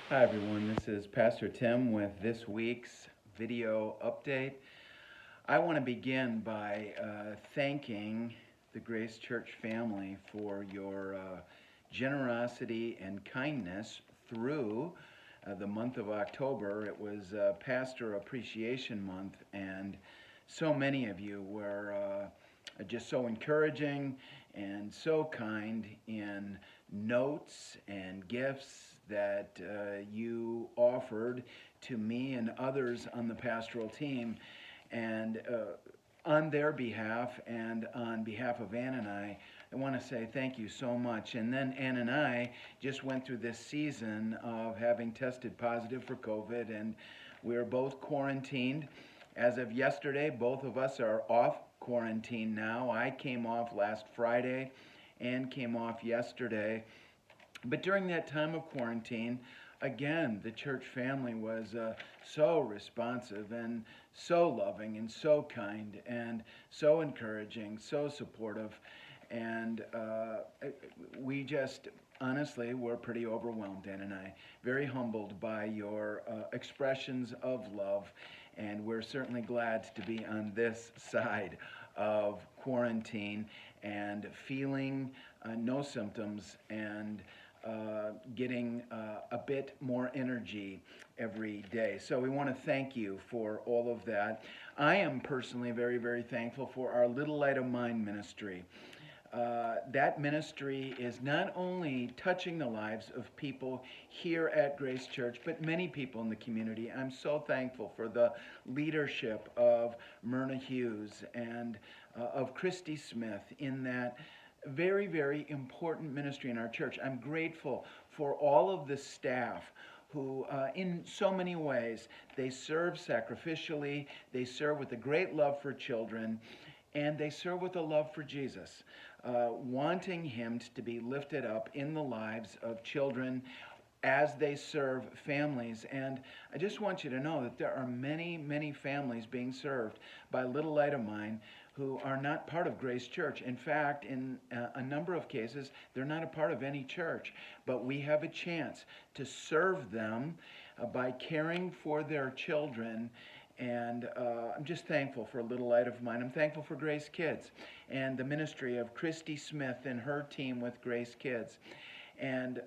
Hi everyone, this is Pastor Tim with this week's video update. I want to begin by thanking the Grace Church family for your generosity and kindness through the month of October. It was Pastor Appreciation Month, and so many of you were just so encouraging and so kind in notes and gifts that you offered to me and others on the pastoral team. And on their behalf and on behalf of Ann and I want to say thank you so much. And then Ann and I just went through this season of having tested positive for COVID, and we're both quarantined. As of yesterday, both of us are off quarantine now. I came off last Friday and came off yesterday. But during that time of quarantine, again, the church family was so responsive and so loving and so kind and so encouraging, so supportive. And we just honestly were pretty overwhelmed, Ann and I, very humbled by your expressions of love. And we're certainly glad to be on this side of quarantine and feeling no symptoms and getting a bit more energy every day. So we want to thank you for all of that. I am personally very, very thankful for our Little Light of Mine ministry. That ministry is not only touching the lives of people here at Grace Church, but many people in the community. I'm so thankful for the leadership of Myrna Hughes and of Christy Smith in that very, very important ministry in our church. I'm grateful for all of the staff who, in so many ways, they serve sacrificially, they serve with a great love for children, and they serve with a love for Jesus, wanting him to be lifted up in the lives of children as they serve families. And I just want you to know that there are many, many families being served by Little Light of Mine who are not part of Grace Church. In fact, in a number of cases, they're not a part of any church. But we have a chance to serve them by caring for their children. And I'm just thankful for Little Light of Mine. I'm thankful for Grace Kids and the ministry of Christy Smith and her team with Grace Kids. And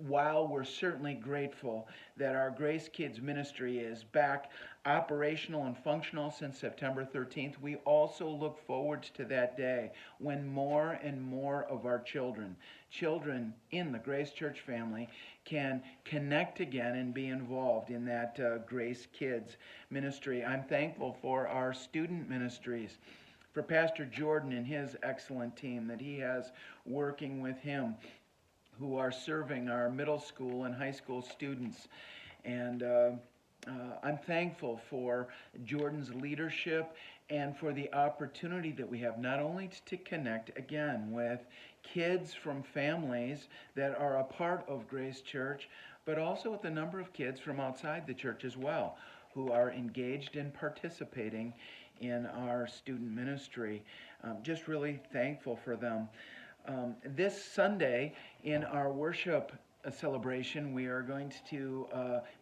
while we're certainly grateful that our Grace Kids ministry is back operational and functional since September 13th, we also look forward to that day when more and more of our children in the Grace Church family can connect again and be involved in that Grace Kids ministry. I'm thankful for our student ministries, for Pastor Jordan and his excellent team that he has working with him, who are serving our middle school and high school students. And I'm thankful for Jordan's leadership and for the opportunity that we have not only to connect again with kids from families that are a part of Grace Church, but also with a number of kids from outside the church as well, who are engaged in participating in our student ministry. Just really thankful for them. This Sunday in our worship celebration, we are going to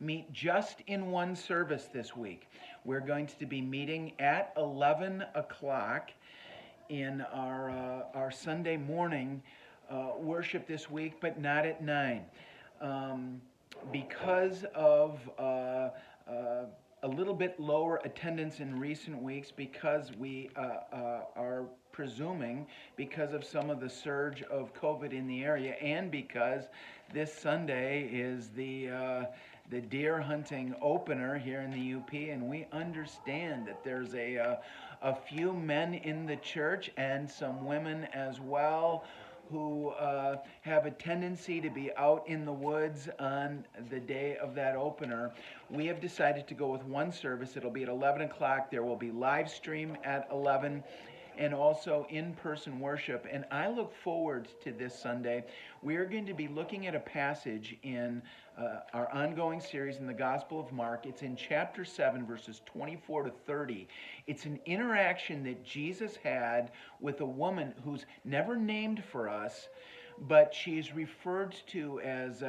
meet just in one service this week. We're going to be meeting at 11 o'clock in our Sunday morning worship this week, but not at 9. Because of a little bit lower attendance in recent weeks, because we are presuming because of some of the surge of COVID in the area, and because this Sunday is the deer hunting opener here in the UP, and we understand that there's a few men in the church and some women as well who have a tendency to be out in the woods on the day of that opener. We have decided to go with one service. It'll be at 11 o'clock. There will be live stream at 11 and also in-person worship. And I look forward to this Sunday. We are going to be looking at a passage in our ongoing series in the Gospel of Mark. It's in chapter 7, verses 24 to 30. It's an interaction that Jesus had with a woman who's never named for us, but she's referred to as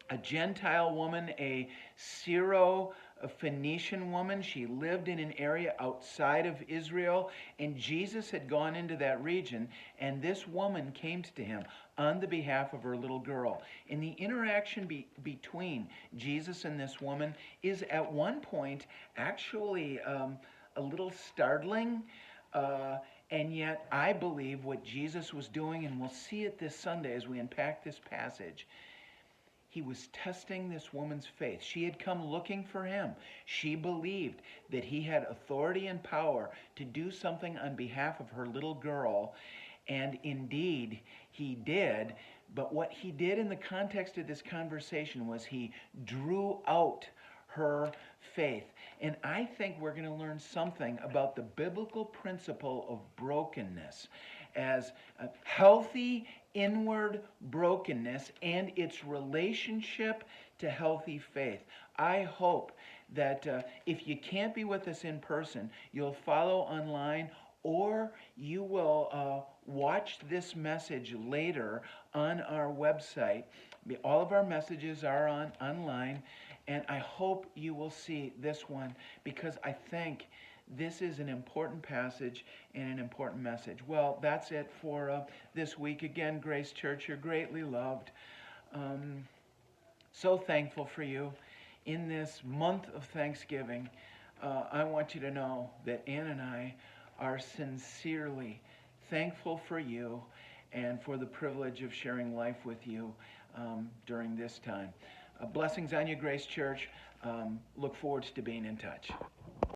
a Gentile woman, a Syro-Phoenician woman. She lived in an area outside of Israel, and Jesus had gone into that region, and this woman came to him on the behalf of her little girl. And the interaction between Jesus and this woman is at one point actually a little startling. And yet, I believe what Jesus was doing, and we'll see it this Sunday as we unpack this passage, he was testing this woman's faith. She had come looking for him. She believed that he had authority and power to do something on behalf of her little girl. And indeed, he did. But what he did in the context of this conversation was he drew out her faith. And I think we're going to learn something about the biblical principle of brokenness as a healthy inward brokenness and its relationship to healthy faith. I hope that if you can't be with us in person, you'll follow online, or you will watch this message later on our website. All of our messages are online, and I hope you will see this one, because I think this is an important passage and an important message. Well, that's it for this week. Again, Grace Church, you're greatly loved. So thankful for you. In this month of Thanksgiving, I want you to know that Ann and I are sincerely thankful for you and for the privilege of sharing life with you during this time. Blessings on you, Grace Church. Look forward to being in touch.